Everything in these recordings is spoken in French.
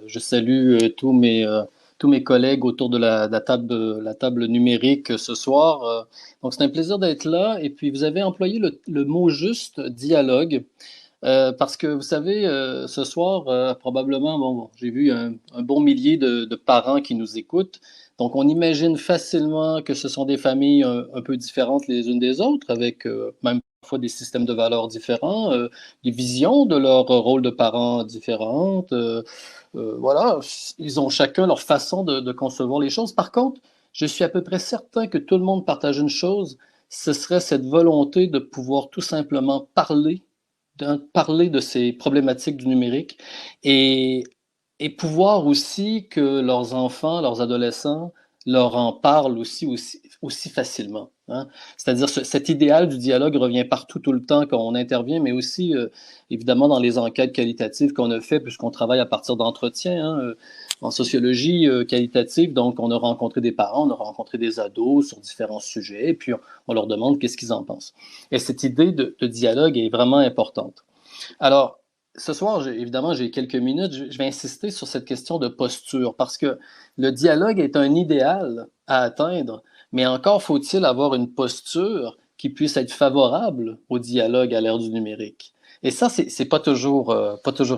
Je salue tous mes collègues autour de la table numérique ce soir. Donc, c'est un plaisir d'être là. Et puis, vous avez employé le mot juste, dialogue. Parce que vous savez, ce soir, probablement, bon, j'ai vu un bon millier de parents qui nous écoutent. Donc, on imagine facilement que ce sont des familles un peu différentes les unes des autres, avec même parfois des systèmes de valeurs différents, des visions de leur rôle de parents différentes. Voilà, ils ont chacun leur façon de concevoir les choses. Par contre, je suis à peu près certain que tout le monde partage une chose, ce serait cette volonté de pouvoir tout simplement parler de ces problématiques du numérique et, et pouvoir aussi que leurs enfants, leurs adolescents leur en parlent aussi facilement. Hein? C'est-à-dire cet idéal du dialogue revient partout tout le temps quand on intervient, mais aussi évidemment dans les enquêtes qualitatives qu'on a fait, puisqu'on travaille à partir d'entretiens en sociologie qualitative. Donc, on a rencontré des parents, on a rencontré des ados sur différents sujets, et puis on leur demande qu'est-ce qu'ils en pensent. Et cette idée de dialogue est vraiment importante. Alors, ce soir, évidemment, j'ai quelques minutes. Je vais insister sur cette question de posture parce que le dialogue est un idéal à atteindre, mais encore faut-il avoir une posture qui puisse être favorable au dialogue à l'ère du numérique. Et ça, c'est pas toujours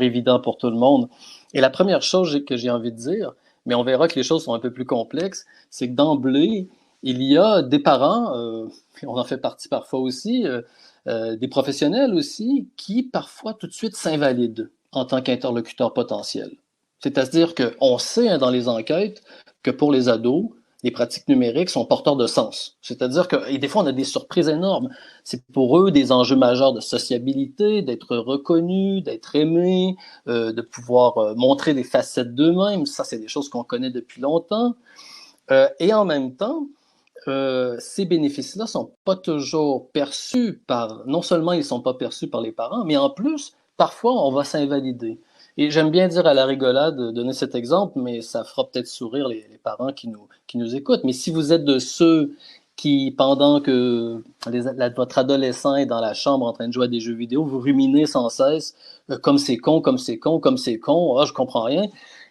évident pour tout le monde. Et la première chose que j'ai envie de dire, mais on verra que les choses sont un peu plus complexes, c'est que d'emblée, il y a des parents, on en fait partie parfois aussi, des professionnels aussi, qui parfois tout de suite s'invalident en tant qu'interlocuteur potentiel. C'est-à-dire qu'on sait dans les enquêtes que pour les ados, les pratiques numériques sont porteurs de sens. C'est-à-dire que, et des fois, on a des surprises énormes. C'est pour eux des enjeux majeurs de sociabilité, d'être reconnus, d'être aimés, de pouvoir montrer des facettes d'eux-mêmes. Ça, c'est des choses qu'on connaît depuis longtemps. Et en même temps, ces bénéfices-là sont pas toujours perçus non seulement ils sont pas perçus par les parents, mais en plus, parfois, on va s'invalider. Et j'aime bien dire à la rigolade, donner cet exemple, mais ça fera peut-être sourire les parents qui nous écoutent. Mais si vous êtes de ceux qui, pendant que votre adolescent est dans la chambre en train de jouer à des jeux vidéo, vous ruminez sans cesse, comme c'est con, comme c'est con, comme c'est con, je comprends rien.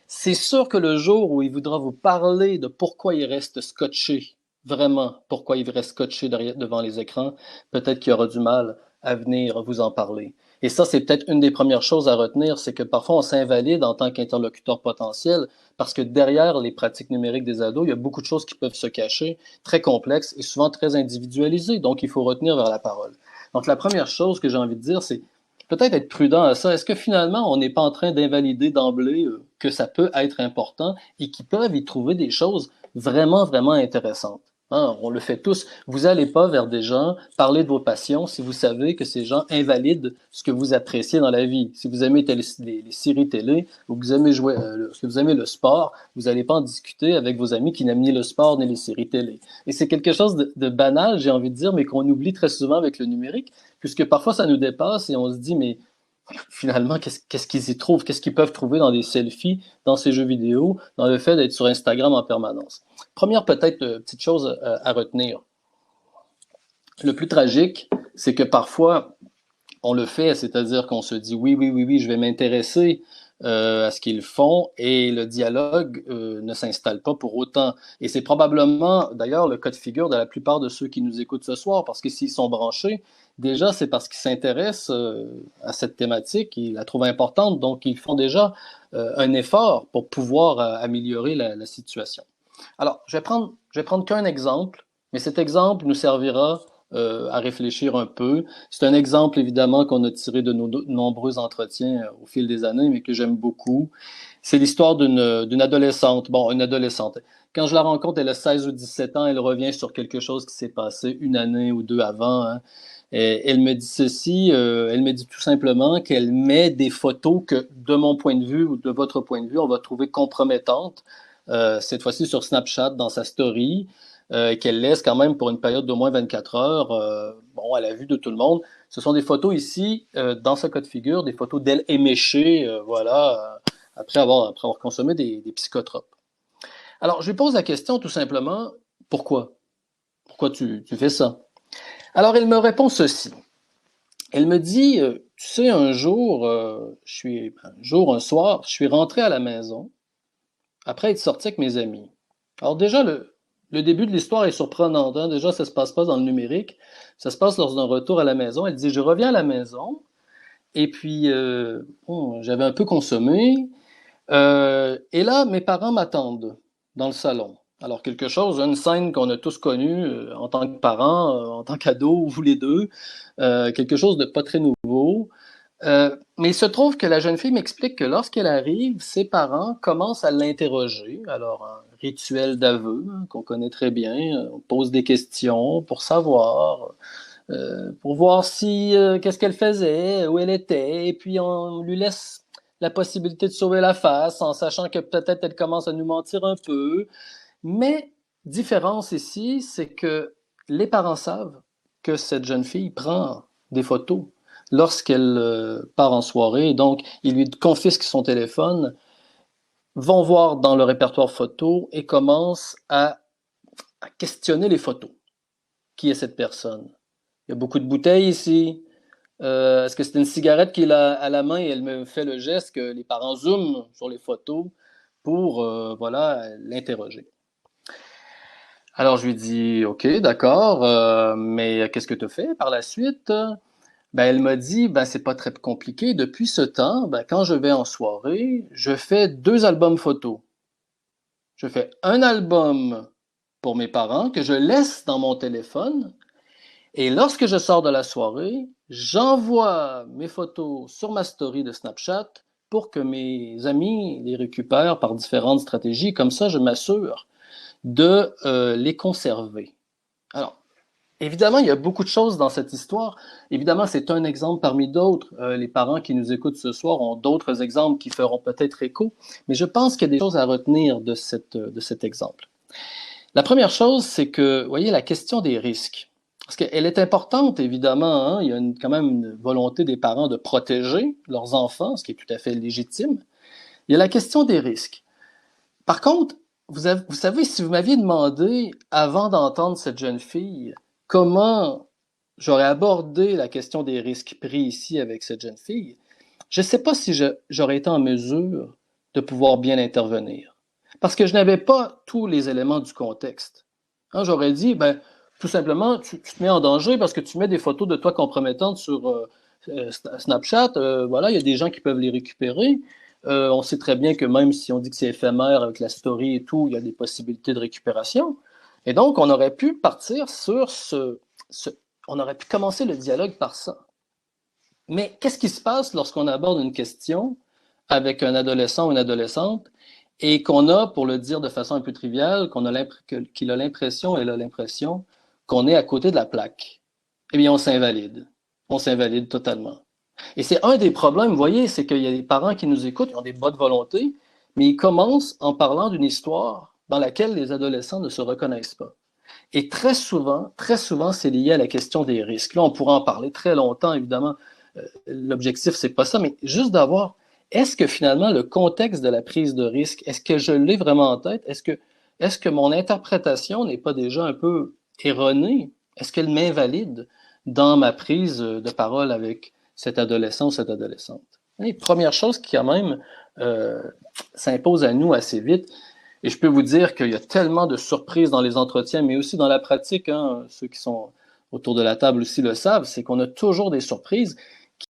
C'est sûr que le jour où il voudra vous parler de pourquoi il reste scotché, vraiment, pourquoi il reste scotché devant les écrans, peut-être qu'il aura du mal à venir vous en parler. Et ça, c'est peut-être une des premières choses à retenir, c'est que parfois on s'invalide en tant qu'interlocuteur potentiel parce que derrière les pratiques numériques des ados, il y a beaucoup de choses qui peuvent se cacher, très complexes et souvent très individualisées. Donc, il faut retenir vers la parole. Donc, la première chose que j'ai envie de dire, c'est peut-être être prudent à ça. Est-ce que finalement, on n'est pas en train d'invalider d'emblée que ça peut être important et qu'ils peuvent y trouver des choses vraiment, vraiment intéressantes? Hein, on le fait tous. Vous n'allez pas vers des gens parler de vos passions si vous savez que ces gens invalident ce que vous appréciez dans la vie. Si vous aimez les séries télé ou que vous aimez jouer, que vous aimez le sport, vous n'allez pas en discuter avec vos amis qui n'aiment ni le sport ni les séries télé. Et c'est quelque chose de banal, j'ai envie de dire, mais qu'on oublie très souvent avec le numérique, puisque parfois ça nous dépasse et on se dit, mais finalement, qu'est-ce qu'ils y trouvent? Qu'est-ce qu'ils peuvent trouver dans des selfies, dans ces jeux vidéo, dans le fait d'être sur Instagram en permanence? Première peut-être petite chose à retenir. Le plus tragique, c'est que parfois, on le fait, c'est-à-dire qu'on se dit oui, je vais m'intéresser à ce qu'ils font et le dialogue ne s'installe pas pour autant. Et c'est probablement d'ailleurs le cas de figure de la plupart de ceux qui nous écoutent ce soir, parce que s'ils sont branchés, déjà c'est parce qu'ils s'intéressent à cette thématique, ils la trouvent importante, donc ils font déjà un effort pour pouvoir améliorer la situation. Alors, je vais prendre qu'un exemple, mais cet exemple nous servira à réfléchir un peu. C'est un exemple, évidemment, qu'on a tiré de nos nombreux entretiens au fil des années, mais que j'aime beaucoup. C'est l'histoire d'une adolescente. Bon, une adolescente. Quand je la rencontre, elle a 16 ou 17 ans, elle revient sur quelque chose qui s'est passé une année ou deux avant. Hein. Et elle me dit ceci, elle me dit tout simplement qu'elle met des photos que, de mon point de vue ou de votre point de vue, on va trouver compromettantes, cette fois-ci sur Snapchat, dans sa story, qu'elle laisse quand même pour une période d'au moins 24 heures, bon, à la vue de tout le monde. Ce sont des photos ici, dans ce cas de figure, des photos d'elle éméchée, voilà, après avoir consommé des psychotropes. Alors, je lui pose la question tout simplement, pourquoi? Pourquoi tu fais ça? Alors, elle me répond ceci. Elle me dit tu sais, un soir, je suis rentré à la maison après être sorti avec mes amis. Alors déjà, le début de l'histoire est surprenant, hein. Déjà, ça se passe pas dans le numérique. Ça se passe lors d'un retour à la maison. Elle dit, je reviens à la maison et puis bon, j'avais un peu consommé. Et là, mes parents m'attendent dans le salon. Alors, quelque chose, une scène qu'on a tous connue en tant que parents, en tant qu'ados, vous les deux, quelque chose de pas très nouveau. Mais il se trouve que la jeune fille m'explique que lorsqu'elle arrive, ses parents commencent à l'interroger. Alors, un rituel d'aveu hein, qu'on connaît très bien. On pose des questions pour voir si qu'est-ce qu'elle faisait, où elle était, et puis on lui laisse la possibilité de sauver la face, en sachant que peut-être elle commence à nous mentir un peu. Mais différence ici, c'est que les parents savent que cette jeune fille prend des photos lorsqu'elle part en soirée, donc ils lui confisquent son téléphone, vont voir dans le répertoire photo et commencent à questionner les photos. Qui est cette personne? Il y a beaucoup de bouteilles ici. Est-ce que c'est une cigarette qu'il a à la main et elle me fait le geste que les parents zooment sur les photos pour voilà l'interroger. Alors je lui dis OK, d'accord, mais qu'est-ce que tu as fait par la suite? Ben, elle m'a dit ben c'est pas très compliqué. Depuis ce temps, ben, quand je vais en soirée, je fais deux albums photos. Je fais un album pour mes parents que je laisse dans mon téléphone et lorsque je sors de la soirée, j'envoie mes photos sur ma story de Snapchat pour que mes amis les récupèrent par différentes stratégies. Comme ça, je m'assure de les conserver. Alors, évidemment, il y a beaucoup de choses dans cette histoire. Évidemment, c'est un exemple parmi d'autres. Les parents qui nous écoutent ce soir ont d'autres exemples qui feront peut-être écho, mais je pense qu'il y a des choses à retenir de cet exemple. La première chose, c'est que, vous voyez, la question des risques. Parce qu'elle est importante, évidemment. Hein, il y a quand même une volonté des parents de protéger leurs enfants, ce qui est tout à fait légitime. Il y a la question des risques. Par contre, vous savez, si vous m'aviez demandé, avant d'entendre cette jeune fille, comment j'aurais abordé la question des risques pris ici avec cette jeune fille, je ne sais pas si j'aurais été en mesure de pouvoir bien intervenir. Parce que je n'avais pas tous les éléments du contexte. Hein, j'aurais dit, ben, tout simplement, tu te mets en danger parce que tu mets des photos de toi compromettantes sur Snapchat. Voilà, il y a des gens qui peuvent les récupérer. On sait très bien que même si on dit que c'est éphémère avec la story et tout, il y a des possibilités de récupération. Et donc, on aurait pu partir sur on aurait pu commencer le dialogue par ça. Mais qu'est-ce qui se passe lorsqu'on aborde une question avec un adolescent ou une adolescente et qu'on a, pour le dire de façon un peu triviale, qu'il a l'impression, elle a l'impression qu'on est à côté de la plaque? Eh bien, on s'invalide. On s'invalide totalement. Et c'est un des problèmes, vous voyez, c'est qu'il y a des parents qui nous écoutent, ils ont des bonnes volontés, mais ils commencent en parlant d'une histoire dans laquelle les adolescents ne se reconnaissent pas. Et très souvent, c'est lié à la question des risques. Là, on pourra en parler très longtemps, évidemment. L'objectif, c'est pas ça, mais juste d'avoir, est-ce que finalement, le contexte de la prise de risque, est-ce que je l'ai vraiment en tête? Est-ce que mon interprétation n'est pas déjà un peu erronée? Est-ce qu'elle m'invalide dans ma prise de parole avec cet adolescent ou cette adolescente? Et première chose qui, quand même, s'impose à nous assez vite, et je peux vous dire qu'il y a tellement de surprises dans les entretiens, mais aussi dans la pratique, hein, ceux qui sont autour de la table aussi le savent, c'est qu'on a toujours des surprises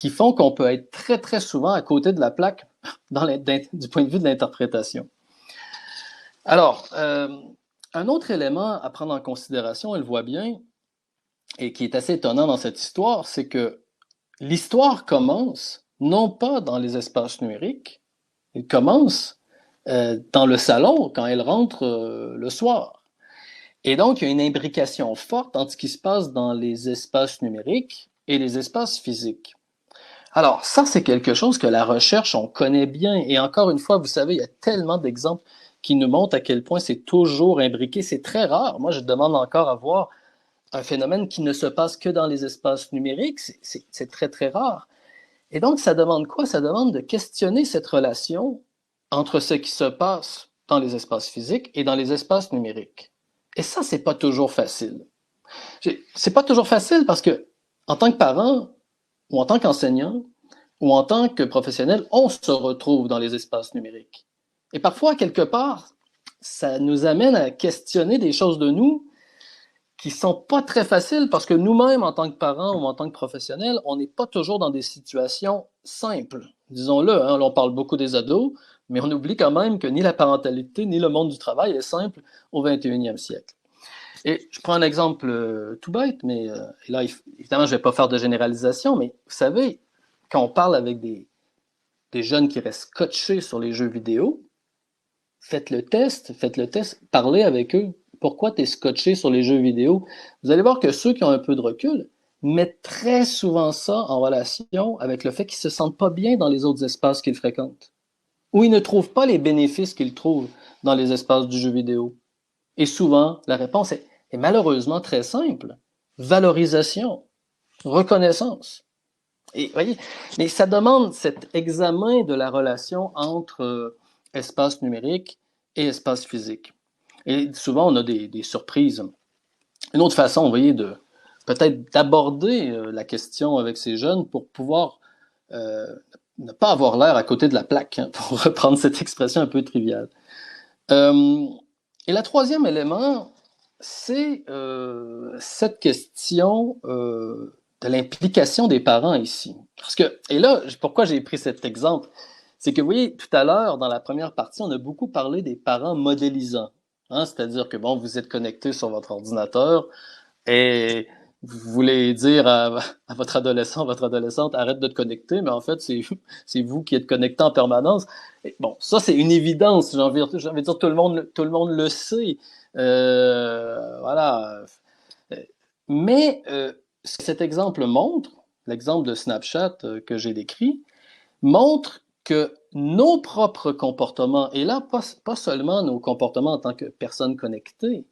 qui font qu'on peut être très, très souvent à côté de la plaque du point de vue de l'interprétation. Alors, un autre élément à prendre en considération, elle le voit bien, et qui est assez étonnant dans cette histoire, c'est que l'histoire commence non pas dans les espaces numériques, elle commence dans le salon quand elle rentre le soir. Et donc, il y a une imbrication forte entre ce qui se passe dans les espaces numériques et les espaces physiques. Alors, ça, c'est quelque chose que la recherche, on connaît bien. Et encore une fois, vous savez, il y a tellement d'exemples qui nous montrent à quel point c'est toujours imbriqué. C'est très rare. Moi, je demande encore à voir un phénomène qui ne se passe que dans les espaces numériques. C'est très, très rare. Et donc, ça demande quoi? Ça demande de questionner cette relation entre ce qui se passe dans les espaces physiques et dans les espaces numériques. Et ça, c'est pas toujours facile. C'est pas toujours facile parce que, en tant que parent, ou en tant qu'enseignant, ou en tant que professionnel, on se retrouve dans les espaces numériques. Et parfois, quelque part, ça nous amène à questionner des choses de nous qui sont pas très faciles parce que nous-mêmes, en tant que parents ou en tant que professionnels, on n'est pas toujours dans des situations simples. Disons-le, hein, on parle beaucoup des ados, mais on oublie quand même que ni la parentalité ni le monde du travail est simple au 21e siècle. Et je prends un exemple tout bête, mais là, évidemment, je ne vais pas faire de généralisation, mais vous savez, quand on parle avec des jeunes qui restent scotchés sur les jeux vidéo, faites le test, parlez avec eux. Pourquoi tu es scotché sur les jeux vidéo? Vous allez voir que ceux qui ont un peu de recul mettent très souvent ça en relation avec le fait qu'ils ne se sentent pas bien dans les autres espaces qu'ils fréquentent, ou ils ne trouvent pas les bénéfices qu'ils trouvent dans les espaces du jeu vidéo. Et souvent, la réponse est malheureusement très simple. Valorisation, reconnaissance. Et voyez, mais ça demande cet examen de la relation entre espace numérique et espace physique. Et souvent, on a des surprises. Une autre façon, vous voyez, de peut-être d'aborder la question avec ces jeunes pour pouvoir ne pas avoir l'air à côté de la plaque, hein, pour reprendre cette expression un peu triviale. Et le troisième élément, c'est cette question de l'implication des parents ici. Parce que, et là, pourquoi j'ai pris cet exemple? C'est que, vous voyez, tout à l'heure, dans la première partie, on a beaucoup parlé des parents modélisants. Hein? C'est-à-dire que, bon, vous êtes connecté sur votre ordinateur et vous voulez dire à votre adolescent, votre adolescente, arrête de te connecter, mais en fait, c'est vous qui êtes connecté en permanence. Et bon, ça, c'est une évidence. J'ai envie de dire, tout le monde le sait. Voilà. Mais cet exemple montre, l'exemple de Snapchat que j'ai décrit, montre que nos propres comportements, et là, pas seulement nos comportements en tant que personnes connectées,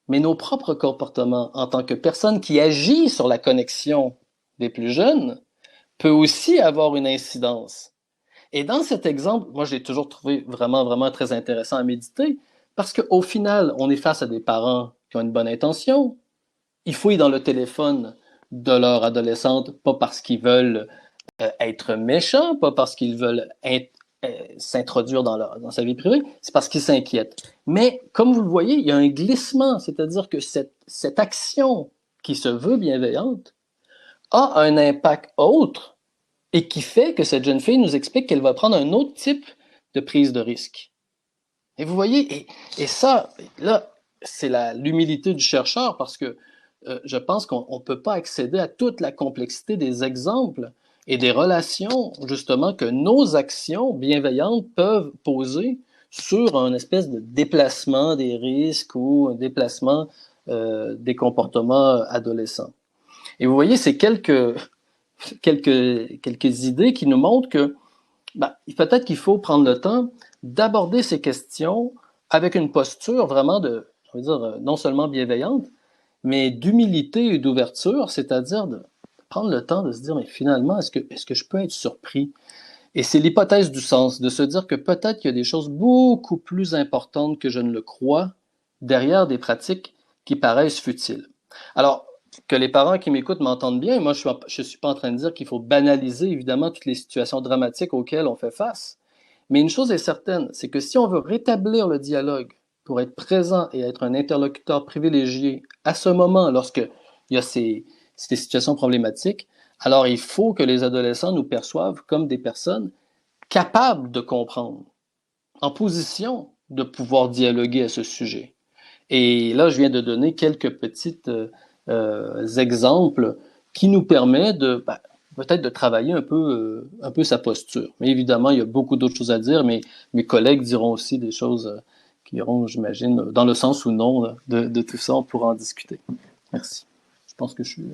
mais nos propres comportements en tant que personnes qui agissent sur la connexion des plus jeunes, peut aussi avoir une incidence. Et dans cet exemple, moi, je l'ai toujours trouvé vraiment, vraiment très intéressant à méditer, parce qu'au final, on est face à des parents qui ont une bonne intention. Ils fouillent dans le téléphone de leur adolescente, pas parce qu'ils veulent être méchants, pas parce qu'ils veulent s'introduire dans sa vie privée, c'est parce qu'ils s'inquiètent. Mais comme vous le voyez, il y a un glissement, c'est-à-dire que cette action qui se veut bienveillante a un impact autre et qui fait que cette jeune fille nous explique qu'elle va prendre un autre type de prise de risque. Et vous voyez, et ça, là, c'est l'humilité du chercheur parce que je pense qu'on ne peut pas accéder à toute la complexité des exemples et des relations, justement, que nos actions bienveillantes peuvent poser sur un espèce de déplacement des risques ou un déplacement des comportements adolescents. Et vous voyez, c'est quelques idées qui nous montrent que peut-être qu'il faut prendre le temps d'aborder ces questions avec une posture vraiment non seulement bienveillante, mais d'humilité et d'ouverture, c'est-à-dire de prendre le temps de se dire, mais finalement, est-ce que je peux être surpris? Et c'est l'hypothèse du sens, de se dire que peut-être qu'il y a des choses beaucoup plus importantes que je ne le crois derrière des pratiques qui paraissent futiles. Alors, que les parents qui m'écoutent m'entendent bien, moi je ne suis pas en train de dire qu'il faut banaliser évidemment toutes les situations dramatiques auxquelles on fait face, mais une chose est certaine, c'est que si on veut rétablir le dialogue pour être présent et être un interlocuteur privilégié à ce moment, lorsqu'il y a ces situations problématiques, alors il faut que les adolescents nous perçoivent comme des personnes capables de comprendre, en position de pouvoir dialoguer à ce sujet. Et là, je viens de donner quelques petits exemples qui nous permettent peut-être de travailler un peu sa posture. Mais évidemment, il y a beaucoup d'autres choses à dire, mais mes collègues diront aussi des choses qui iront, j'imagine, dans le sens ou non de tout ça, on pourra en discuter. Merci. Je pense que je suis